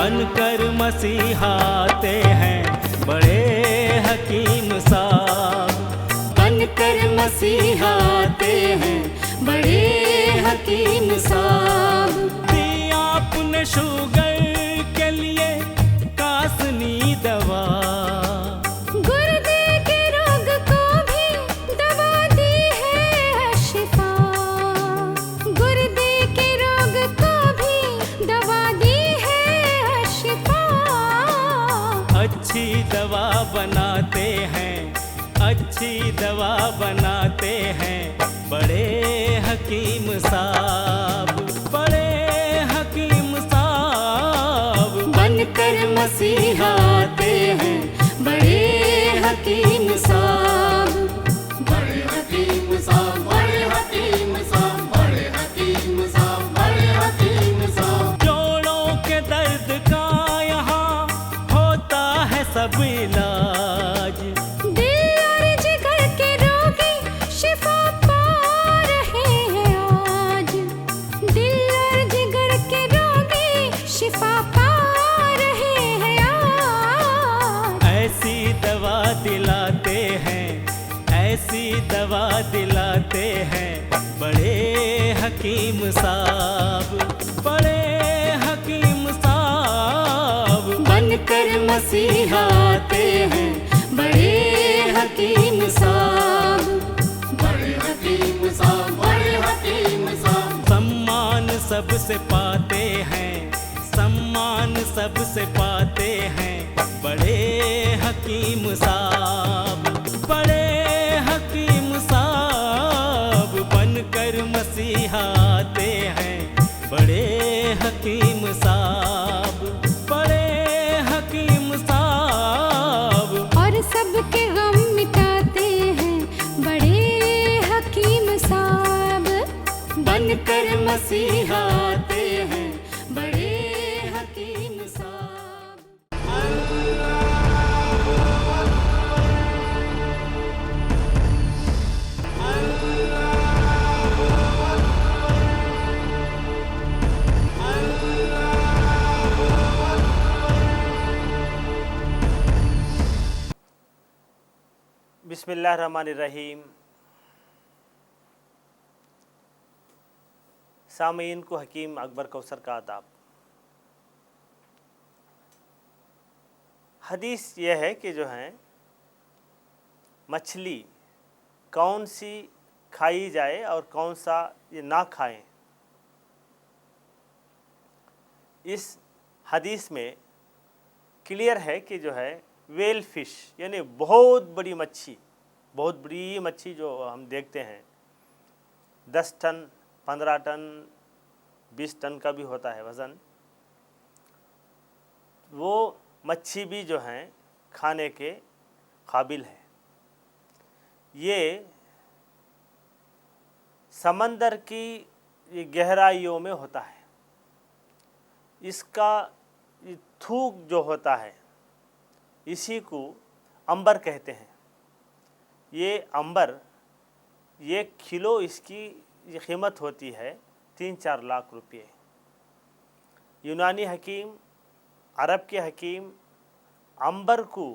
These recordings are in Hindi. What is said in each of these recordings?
बनकर मसीहाते हैं बड़े हकीम साहब, बनकर मसीहाते हैं बड़े हकीम साहब। दिया आपने शुगर के लिए कासनी दवा, गुर्दे के रोग को भी दवा दी है शिफा, गुर्दे के रोग को भी दवा दी है शिफा। अच्छी दवा बनाते हैं, अच्छी दवा बनाते हैं बड़े हकीम साहब, बड़े हकीम साहब। बनकर मसीहाते हैं बड़े हकीम साहब, बड़े हकीम साहब, बड़े हकीम साहब, बड़े हकीम साहब, बड़े हकीम साहब। जोड़ों के दर्द का यहाँ होता है सब इलाज, दिल और जिगर के रोगी शिफा पा रहे हैं आज, दिल और जिगर के रोगी शिफा पा रहे हैं आज। ऐसी दवा दिलाते हैं, ऐसी दवा दिलाते हैं बड़े हकीम साहब, बड़े हकीम साहब। बनकर मसीहाते हैं बड़े हकीम साहब, बड़े हकीम साहब, बड़े हकीम साहब। सम्मान सबसे पाते हैं, सम्मान सबसे पाते हैं बड़े हकीम साहब, बड़े हकीम साहब। बनकर मसीहाते हैं बड़े हकीम साहब, बड़े हकीम साहब। और सबके गम मिटाते हैं बड़े हकीम साहब। बनकर मसीहाते हैं बड़े हकीम साहब। बिस्मिल्लाहिर्रहमानिर्रहीम। सामीन को हकीम अकबर कौसर का आदाब। हदीस यह है कि जो है मछली कौन सी खाई जाए और कौन सा ये ना खाएं। इस हदीस में क्लियर है कि जो है वेल फिश यानी बहुत बड़ी मच्छी, बहुत बड़ी मच्छी जो हम देखते हैं 10 टन 15 टन 20 टन का भी होता है वज़न, वो मच्छी भी जो हैं खाने के काबिल है। ये समंदर की ये गहराइयों में होता है। इसका ये थूक जो होता है इसी को अंबर कहते हैं। ये अंबर ये किलो इसकी ये कीमत होती है 3-4 लाख रुपये। यूनानी हकीम, अरब के हकीम अंबर को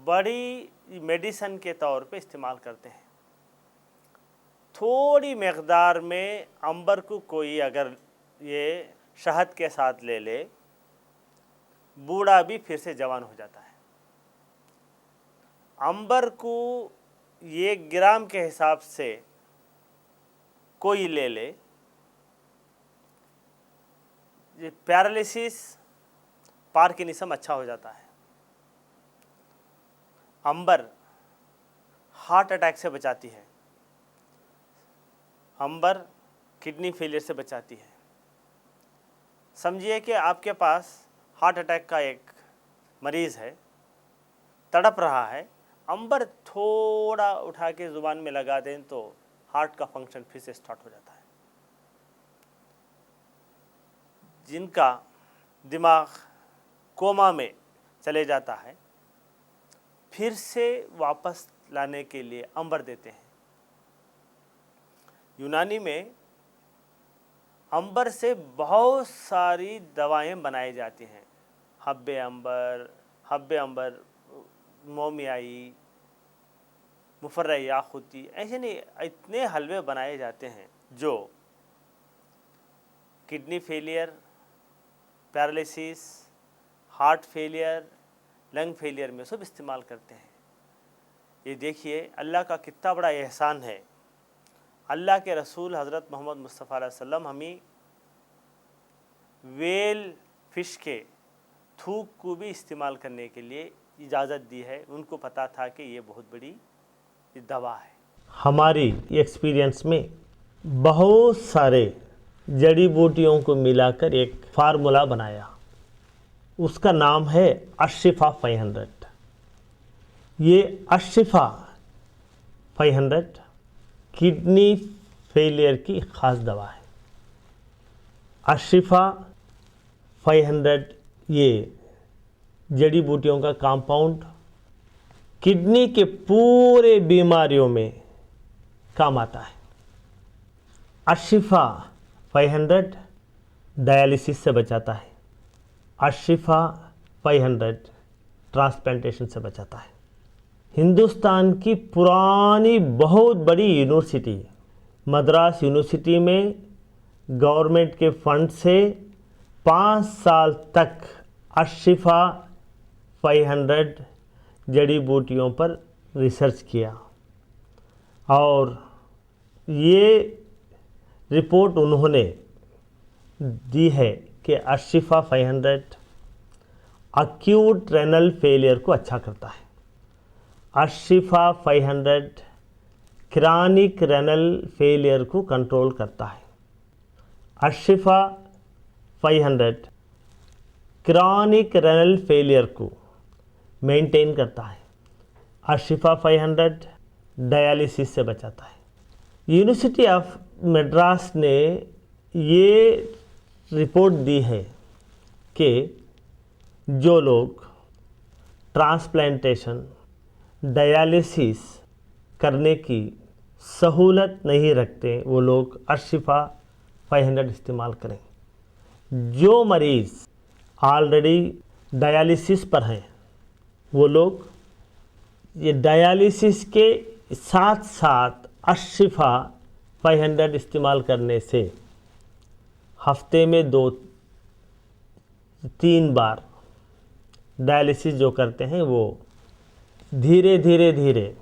बड़ी मेडिसन के तौर पे इस्तेमाल करते हैं। थोड़ी मकदार में अंबर को कोई अगर ये शहद के साथ ले ले, बूढ़ा भी फिर से जवान हो जाता है। अंबर को ये ग्राम के हिसाब से कोई ले ले, ये पैरालिसिस पार्किंसम अच्छा हो जाता है। अंबर हार्ट अटैक से बचाती है, अंबर किडनी फेलियर से बचाती है। समझिए कि आपके पास हार्ट अटैक का एक मरीज़ है, तड़प रहा है, अंबर थोड़ा उठा के ज़ुबान में लगा दें तो हार्ट का फंक्शन फिर से स्टार्ट हो जाता है। जिनका दिमाग कोमा में चले जाता है, फिर से वापस लाने के लिए अंबर देते हैं। यूनानी में अंबर से बहुत सारी दवाएं बनाई जाती हैं। हब्बे अंबर, मोमियाई, मुफर्रा याखूती, ऐसे नहीं इतने हलवे बनाए जाते हैं जो kidney failure, paralysis, heart failure, lung failure में सब इस्तेमाल करते हैं। ये देखिए अल्लाह का कितना बड़ा एहसान है। अल्लाह के रसूल हज़रत मोहम्मद मुस्तफ़ा अलैहि वसल्लम हमें वेल फ़िश के थूक को भी इस्तेमाल करने के लिए इजाज़त दी है। उनको पता था कि ये बहुत बड़ी दवा है। हमारी एक्सपीरियंस में बहुत सारे जड़ी बूटियों को मिलाकर एक फार्मूला बनाया, उसका नाम है अशिफा 500। ये अशिफा 500 किडनी फेलियर की ख़ास दवा है। अशिफा 500 ये जड़ी बूटियों का कंपाउंड किडनी के पूरे बीमारियों में काम आता है। अशिफा 500 डायलिसिस से बचाता है। अशिफा 500 ट्रांसप्लांटेशन से बचाता है। हिंदुस्तान की पुरानी बहुत बड़ी यूनिवर्सिटी मद्रास यूनिवर्सिटी में गवर्नमेंट के फंड से 5 साल तक अशिफा 500 जड़ी बूटियों पर रिसर्च किया और ये रिपोर्ट उन्होंने दी है कि अशिफा 500 अक्यूट रेनल फेलियर को अच्छा करता है। अशिफा 500 क्रॉनिक रेनल फेलियर को कंट्रोल करता है। अशिफा 500 क्रॉनिक रेनल फेलियर को मेंटेन करता है। अशिफा 500 डायलिसिस से बचाता है। यूनिवर्सिटी ऑफ मद्रास ने ये रिपोर्ट दी है कि जो लोग ट्रांसप्लांटेशन डायलिसिस करने की सहूलत नहीं रखते वो लोग अशिफा 500 इस्तेमाल करें। जो मरीज़ ऑलरेडी डायलिसिस पर हैं वो लोग ये डायलिसिस के साथ साथ अशिफा 500 इस्तेमाल करने से हफ्ते में 2-3 बार डायलिसिस जो करते हैं वो धीरे धीरे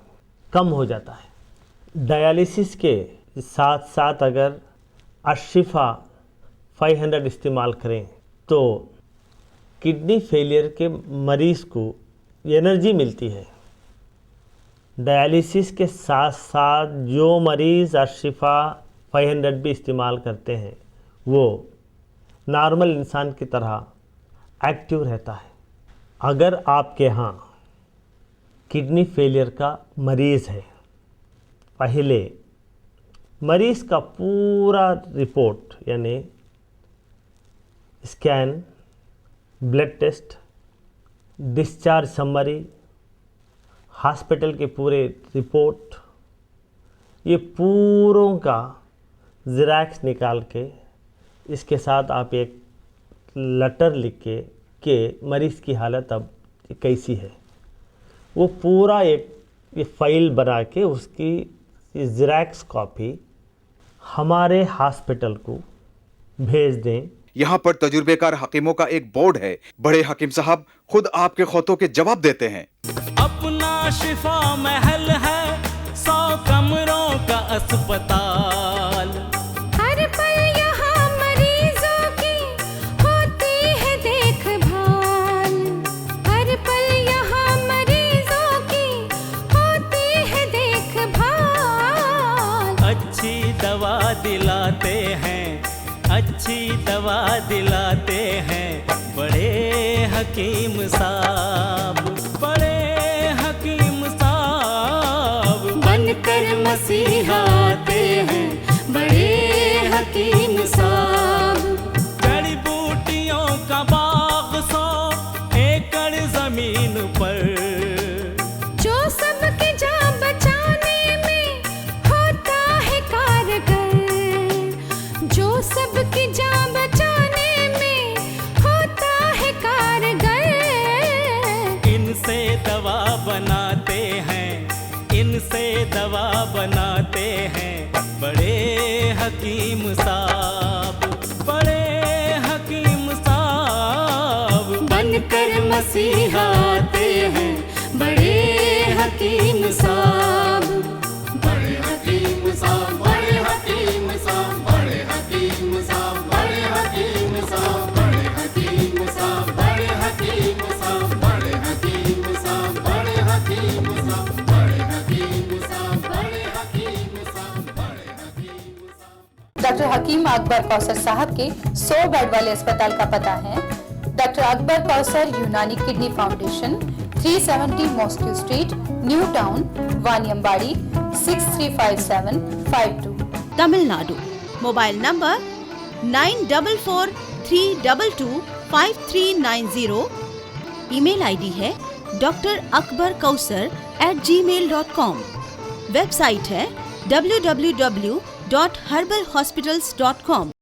कम हो जाता है। डायलिसिस के साथ साथ अगर अशिफा 500 इस्तेमाल करें तो किडनी फेलियर के मरीज़ को एनर्जी मिलती है। डायलिसिस के साथ साथ जो मरीज़ अशिफा 500 भी इस्तेमाल करते हैं वो नॉर्मल इंसान की तरह एक्टिव रहता है। अगर आपके यहाँ किडनी फेलियर का मरीज़ है, पहले मरीज़ का पूरा रिपोर्ट यानी scan, blood test, discharge summary, hospital के पूरे रिपोर्ट, ये पूरों का ज़ेरॉक्स निकाल के इसके साथ आप एक लेटर लिख के मरीज़ की हालत अब कैसी है वो पूरा एक फ़ाइल बना के उसकी ज़ेरॉक्स कॉपी हमारे हॉस्पिटल को भेज दें। यहाँ पर तजुर्बेकार हकीमों का एक बोर्ड है। बड़े हकीम साहब खुद आपके खौतों के जवाब देते हैं। अपना शिफा महल है 100 कमरों का अस्पताल। हर पल यहाँ मरीजों की होती है देखभाल। हर पल यहाँ मरीजों की होती है देखभाल। अच्छी दवा दिलाते हैं, अच्छी दवा दिलाते हैं बड़े हकीम साहब, बड़े हकीम साहब। बनकर मसीहा आते हैं बड़े हकीम साहब। जड़ी बूटियों का बाग 100 एकड़ जमीन पर, जो सबकी जान बचाने में होता है कारगर। जो सबकी बनाते हैं बड़े हकीम साहब, बड़े हकीम साहब बनकर मसीहा आते हैं बड़े हकीम साहब। बड़े हकीम साहब, बड़े हकीम साहब, बड़े हकीम साहब, बड़े हकीम साहब, बड़े हकीम साहब, बड़े हकीम साहब, बड़े हकीम साहब, बड़े हकीम साहब, बड़े हकीम साहब, बड़े हकीम साहब, बड़े हकीम साहब। डॉक्टर हकीम अकबर कौसर साहब के 100 बेड वाले अस्पताल का पता है doctor Akbar Kausar Unani kidney foundation, 370 mosque street, new town, Vaniyambadi, 635752, Tamil Nadu. Mobile number 9443225390। Email ID है drakbarkausar@gmail.com। वेबसाइट है www.herbalhospitals.com।